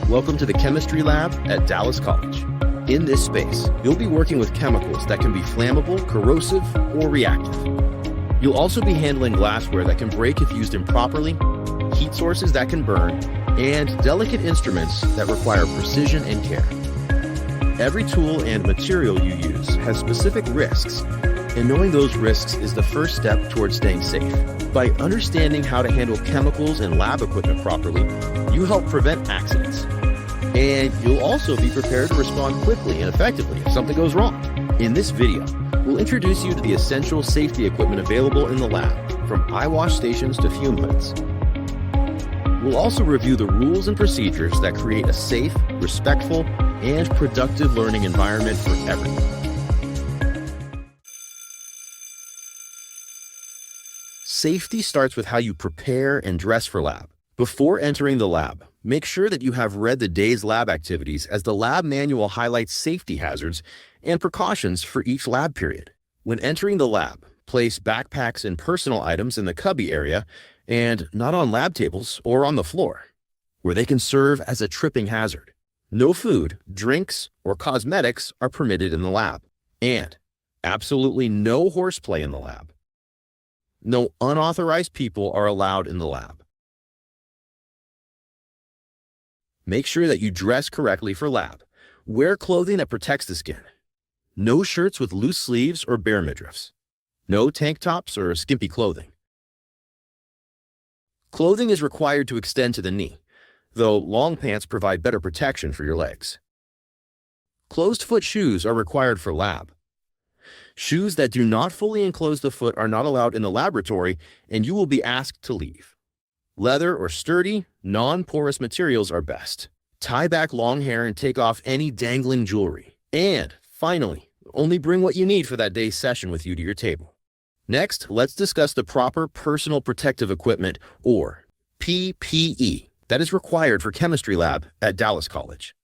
Welcome to the Chemistry Lab at Dallas College. In this space, you'll be working with chemicals that can be flammable, corrosive, or reactive. You'll also be handling glassware that can break if used improperly, heat sources that can burn, and delicate instruments that require precision and care. Every tool and material you use has specific risks, and knowing those risks is the first step towards staying safe. By understanding how to handle chemicals and lab equipment properly, you help prevent accidents. And you'll also be prepared to respond quickly and effectively if something goes wrong. In this video, we'll introduce you to the essential safety equipment available in the lab, from eye wash stations to fume hoods. We'll also review the rules and procedures that create a safe, respectful, and productive learning environment for everyone. Safety starts with how you prepare and dress for lab. Before entering the lab, make sure that you have read the day's lab activities, as the lab manual highlights safety hazards and precautions for each lab period. When entering the lab, place backpacks and personal items in the cubby area and not on lab tables or on the floor, where they can serve as a tripping hazard. No food, drinks, or cosmetics are permitted in the lab, and absolutely no horseplay in the lab. No unauthorized people are allowed in the lab. Make sure that you dress correctly for lab. Wear clothing that protects the skin. No shirts with loose sleeves or bare midriffs. No tank tops or skimpy clothing. Clothing is required to extend to the knee, though long pants provide better protection for your legs. Closed-foot shoes are required for lab. Shoes that do not fully enclose the foot are not allowed in the laboratory, and you will be asked to leave. Leather or sturdy, non-porous materials are best. Tie back long hair and take off any dangling jewelry. And finally, only bring what you need for that day's session with you to your table. Next, let's discuss the proper personal protective equipment, or PPE, that is required for chemistry lab at Dallas College.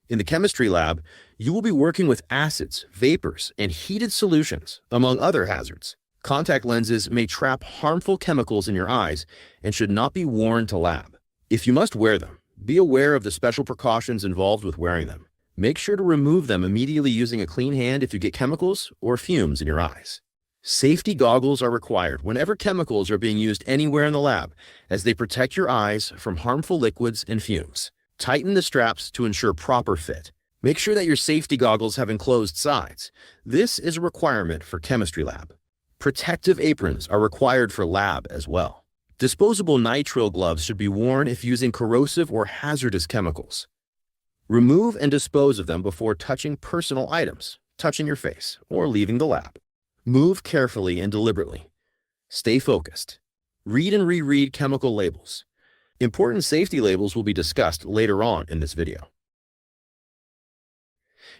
In the chemistry lab, you will be working with acids, vapors, and heated solutions, among other hazards. Contact lenses may trap harmful chemicals in your eyes and should not be worn to lab. If you must wear them, be aware of the special precautions involved with wearing them. Make sure to remove them immediately using a clean hand if you get chemicals or fumes in your eyes. Safety goggles are required whenever chemicals are being used anywhere in the lab, as they protect your eyes from harmful liquids and fumes. Tighten the straps to ensure proper fit. Make sure that your safety goggles have enclosed sides. This is a requirement for chemistry lab. Protective aprons are required for lab as well. Disposable nitrile gloves should be worn if using corrosive or hazardous chemicals. Remove and dispose of them before touching personal items, touching your face, or leaving the lab. Move carefully and deliberately. Stay focused. Read and reread chemical labels. Important safety labels will be discussed later on in this video.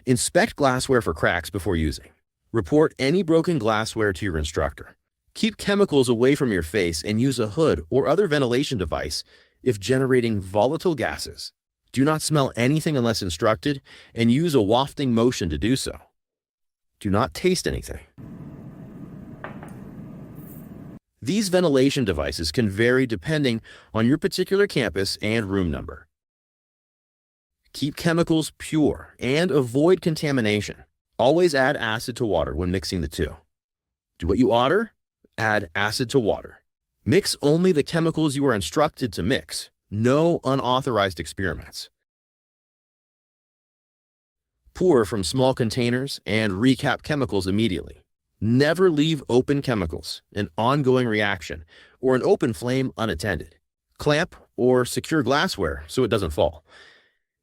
Inspect glassware for cracks before using. Report any broken glassware to your instructor. Keep chemicals away from your face and use a hood or other ventilation device if generating volatile gases. Do not smell anything unless instructed, and use a wafting motion to do so. Do not taste anything. These ventilation devices can vary depending on your particular campus and room number. Keep chemicals pure and avoid contamination. Always add acid to water when mixing the two. Do what you order, add acid to water. Mix only the chemicals you are instructed to mix. No unauthorized experiments. Pour from small containers and recap chemicals immediately. Never leave open chemicals, an ongoing reaction, or an open flame unattended. Clamp or secure glassware so it doesn't fall.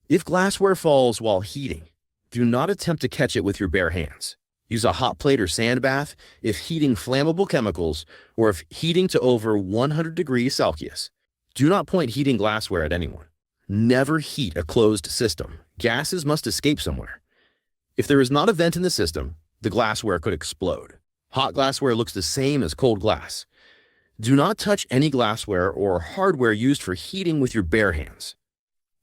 If glassware falls while heating, do not attempt to catch it with your bare hands. Use a hot plate or sand bath if heating flammable chemicals or if heating to over 100 degrees Celsius. Do not point heating glassware at anyone. Never heat a closed system. Gases must escape somewhere. If there is not a vent in the system, the glassware could explode. Hot glassware looks the same as cold glass. Do not touch any glassware or hardware used for heating with your bare hands.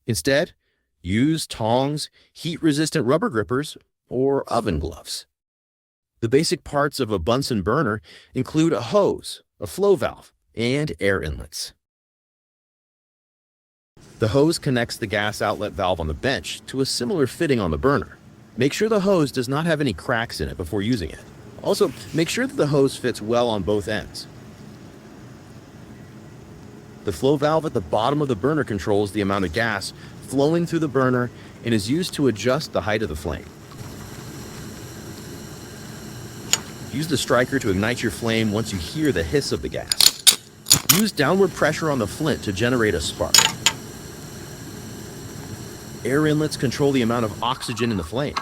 Instead, use tongs, heat-resistant rubber grippers, or oven gloves. The basic parts of a Bunsen burner include a hose, a flow valve, and air inlets. The hose connects the gas outlet valve on the bench to a similar fitting on the burner. Make sure the hose does not have any cracks in it before using it. Also, make sure that the hose fits well on both ends. The flow valve at the bottom of the burner controls the amount of gas flowing through the burner and is used to adjust the height of the flame. Use the striker to ignite your flame once you hear the hiss of the gas. Use downward pressure on the flint to generate a spark. Air inlets control the amount of oxygen in the flame.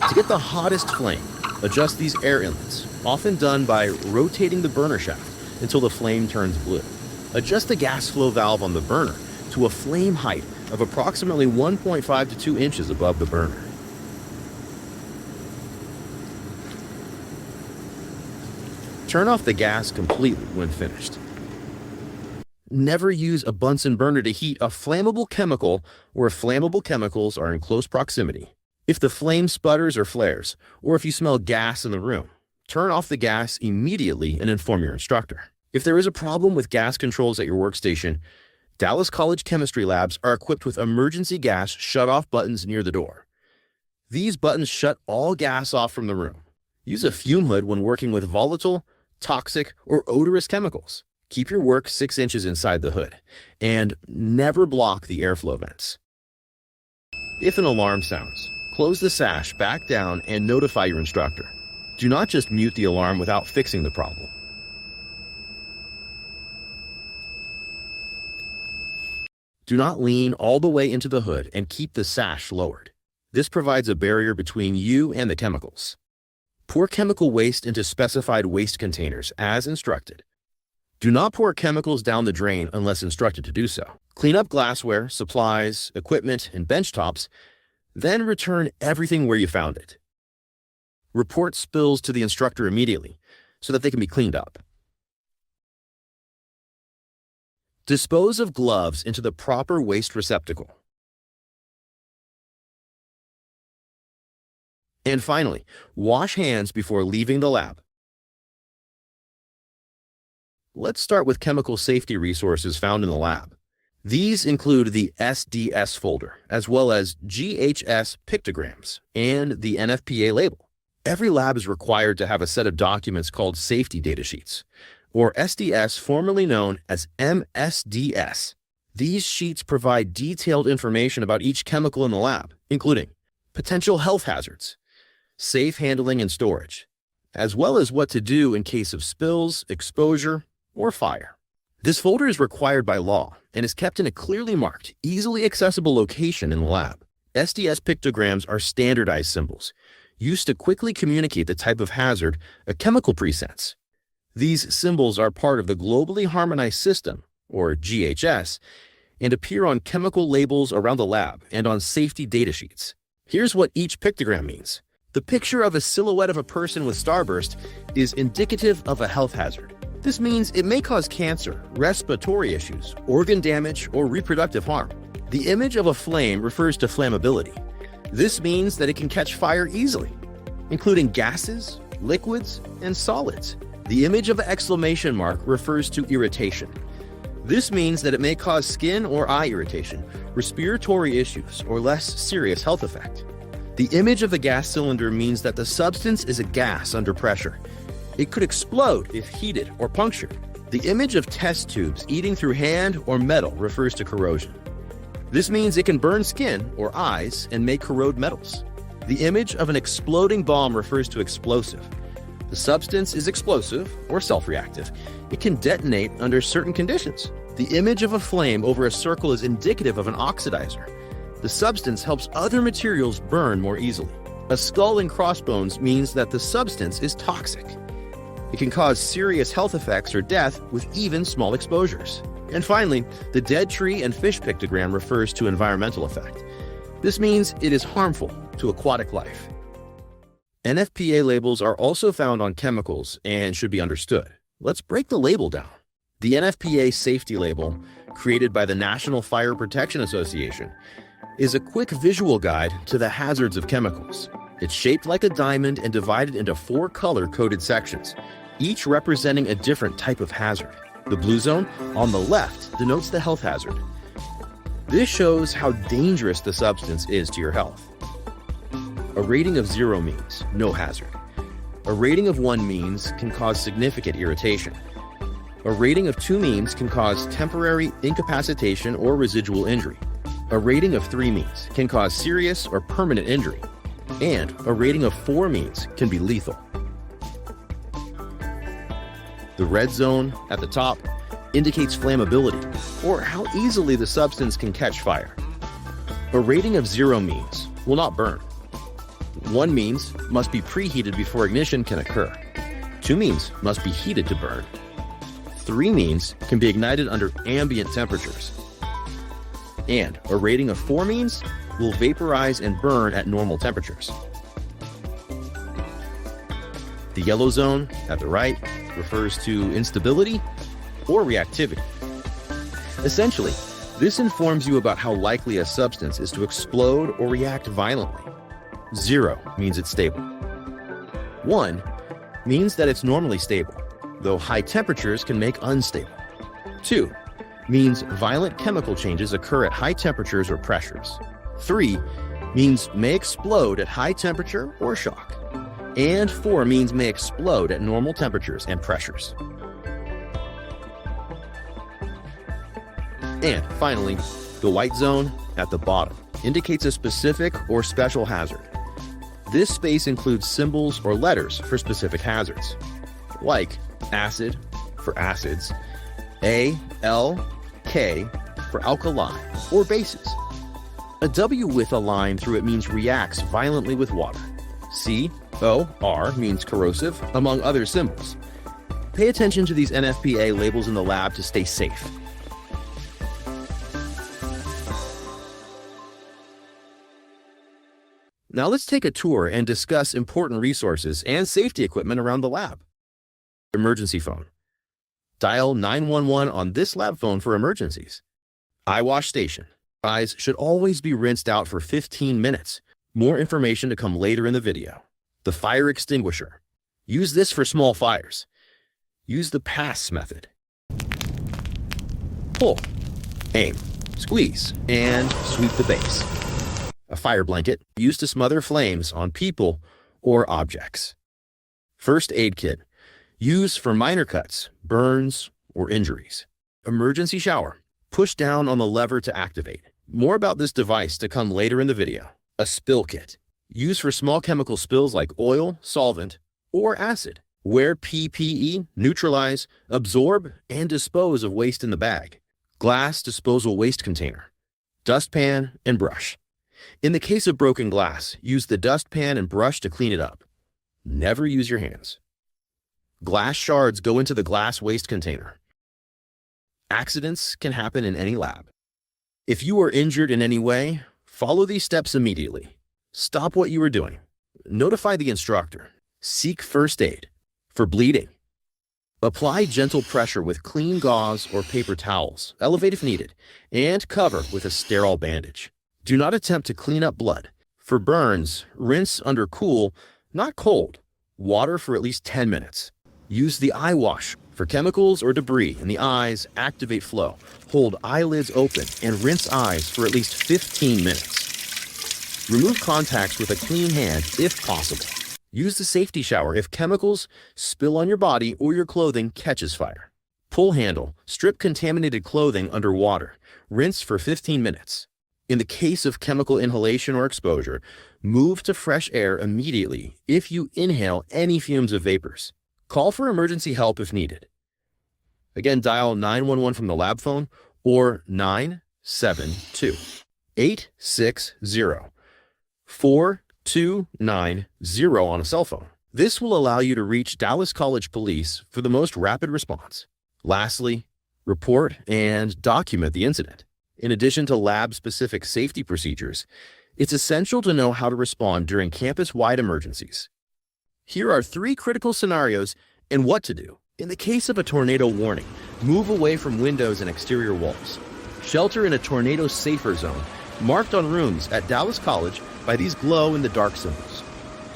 To get the hottest flame, adjust these air inlets, often done by rotating the burner shaft until the flame turns blue. Adjust the gas flow valve on the burner to a flame height of approximately 1.5 to 2 inches above the burner. Turn off the gas completely when finished. Never use a Bunsen burner to heat a flammable chemical where flammable chemicals are in close proximity. If the flame sputters or flares, or if you smell gas in the room, turn off the gas immediately and inform your instructor. If there is a problem with gas controls at your workstation, Dallas College chemistry labs are equipped with emergency gas shut-off buttons near the door. These buttons shut all gas off from the room. Use a fume hood when working with volatile, toxic, or odorous chemicals. Keep your work 6 inches inside the hood, and never block the airflow vents. If an alarm sounds, close the sash back down and notify your instructor. Do not just mute the alarm without fixing the problem. Do not lean all the way into the hood and keep the sash lowered. This provides a barrier between you and the chemicals. Pour chemical waste into specified waste containers as instructed. Do not pour chemicals down the drain unless instructed to do so. Clean up glassware, supplies, equipment, and bench tops, then return everything where you found it. Report spills to the instructor immediately so that they can be cleaned up. Dispose of gloves into the proper waste receptacle. And finally, wash hands before leaving the lab. Let's start with chemical safety resources found in the lab. These include the SDS folder, as well as GHS pictograms and the NFPA label. Every lab is required to have a set of documents called safety data sheets, or SDS, formerly known as MSDS. These sheets provide detailed information about each chemical in the lab, including potential health hazards, safe handling and storage, as well as what to do in case of spills, exposure, or fire. This folder is required by law and is kept in a clearly marked, easily accessible location in the lab. SDS pictograms are standardized symbols used to quickly communicate the type of hazard a chemical presents. These symbols are part of the Globally Harmonized System, or GHS, and appear on chemical labels around the lab and on safety data sheets. Here's what each pictogram means. The picture of a silhouette of a person with starburst is indicative of a health hazard. This means it may cause cancer, respiratory issues, organ damage, or reproductive harm. The image of a flame refers to flammability. This means that it can catch fire easily, including gases, liquids, and solids. The image of an exclamation mark refers to irritation. This means that it may cause skin or eye irritation, respiratory issues, or less serious health effect. The image of a gas cylinder means that the substance is a gas under pressure. It could explode if heated or punctured. The image of test tubes eating through hand or metal refers to corrosion. This means it can burn skin or eyes and may corrode metals. The image of an exploding bomb refers to explosive. The substance is explosive or self-reactive. It can detonate under certain conditions. The image of a flame over a circle is indicative of an oxidizer. The substance helps other materials burn more easily. A skull and crossbones means that the substance is toxic. It can cause serious health effects or death with even small exposures. And finally, the dead tree and fish pictogram refers to environmental effect. This means it is harmful to aquatic life. NFPA labels are also found on chemicals and should be understood. Let's break the label down. The NFPA safety label, created by the National Fire Protection Association, is a quick visual guide to the hazards of chemicals. It's shaped like a diamond and divided into 4 color-coded sections, each representing a different type of hazard. The blue zone on the left denotes the health hazard. This shows how dangerous the substance is to your health. A rating of 0 means no hazard. A rating of 1 means can cause significant irritation. A rating of 2 means can cause temporary incapacitation or residual injury. A rating of 3 means can cause serious or permanent injury. And a rating of 4 means can be lethal. The red zone at the top indicates flammability, or how easily the substance can catch fire. A rating of 0 means will not burn. 1 means must be preheated before ignition can occur. 2 means must be heated to burn. 3 means can be ignited under ambient temperatures. And a rating of 4 means will vaporize and burn at normal temperatures. The yellow zone at the right refers to instability or reactivity. Essentially, this informs you about how likely a substance is to explode or react violently. 0 means it's stable. 1 means that it's normally stable, though high temperatures can make unstable. 2 means violent chemical changes occur at high temperatures or pressures. 3 means may explode at high temperature or shock. And 4 means may explode at normal temperatures and pressures. And finally, the white zone at the bottom indicates a specific or special hazard. This space includes symbols or letters for specific hazards, like acid for acids, A, L, K for alkali or bases. A W with a line through it means reacts violently with water. C, O, R means corrosive, among other symbols. Pay attention to these NFPA labels in the lab to stay safe. Now let's take a tour and discuss important resources and safety equipment around the lab. Emergency phone. Dial 911 on this lab phone for emergencies. Eye wash station. Eyes should always be rinsed out for 15 minutes. More information to come later in the video. The fire extinguisher. Use this for small fires. Use the pass method. Pull, aim, squeeze, and sweep the base. A fire blanket used to smother flames on people or objects. First aid kit. Use for minor cuts, burns, or injuries. Emergency shower. Push down on the lever to activate. More about this device to come later in the video. A spill kit. Used for small chemical spills like oil, solvent, or acid. Wear PPE, neutralize, absorb, and dispose of waste in the bag. Glass disposal waste container. Dustpan and brush. In the case of broken glass, use the dustpan and brush to clean it up. Never use your hands. Glass shards go into the glass waste container. Accidents can happen in any lab. If you are injured in any way, follow these steps immediately. Stop what you are doing. Notify the instructor. Seek first aid. For bleeding, apply gentle pressure with clean gauze or paper towels, elevate if needed, and cover with a sterile bandage. Do not attempt to clean up blood. For burns, rinse under cool, not cold, water for at least 10 minutes. Use the eye wash. For chemicals or debris in the eyes, activate flow. Hold eyelids open and rinse eyes for at least 15 minutes. Remove contacts with a clean hand if possible. Use the safety shower if chemicals spill on your body or your clothing catches fire. Pull handle. Strip contaminated clothing under water. Rinse for 15 minutes. In the case of chemical inhalation or exposure, move to fresh air immediately if you inhale any fumes of vapors. Call for emergency help if needed. Again, dial 911 from the lab phone or 972-860-4290 on a cell phone. This will allow you to reach Dallas College Police for the most rapid response. Lastly, report and document the incident. In addition to lab-specific safety procedures, it's essential to know how to respond during campus-wide emergencies. Here are 3 critical scenarios and what to do. In the case of a tornado warning, move away from windows and exterior walls. Shelter in a tornado-safer zone, marked on rooms at Dallas College by these glow-in-the-dark symbols.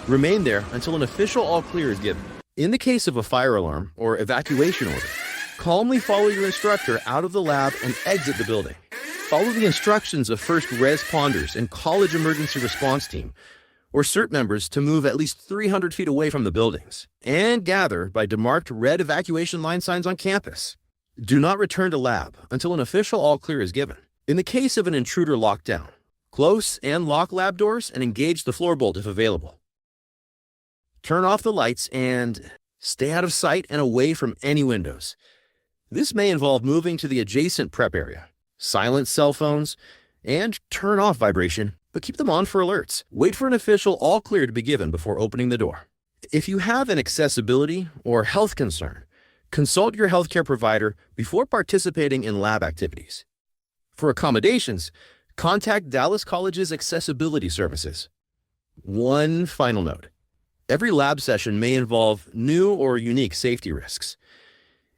Remain there until an official all-clear is given. In the case of a fire alarm or evacuation order, calmly follow your instructor out of the lab and exit the building. Follow the instructions of first responders and college emergency response team or CERT members to move at least 300 feet away from the buildings and gather by demarked red evacuation line signs on campus. Do not return to lab until an official all clear is given. In the case of an intruder lockdown, close and lock lab doors and engage the floor bolt if available. Turn off the lights and stay out of sight and away from any windows. This may involve moving to the adjacent prep area, silence cell phones, and turn off vibration, but keep them on for alerts. Wait for an official all clear to be given before opening the door. If you have an accessibility or health concern, consult your healthcare provider before participating in lab activities. For accommodations, contact Dallas College's accessibility services. One final note. Every lab session may involve new or unique safety risks.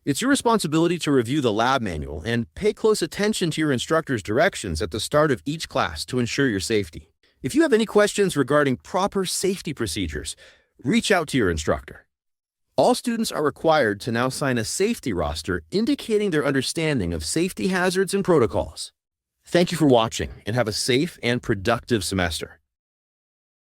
It's your responsibility to review the lab manual and pay close attention to your instructor's directions at the start of each class to ensure your safety. If you have any questions regarding proper safety procedures, reach out to your instructor. All students are required to now sign a safety roster indicating their understanding of safety hazards and protocols. Thank you for watching and have a safe and productive semester.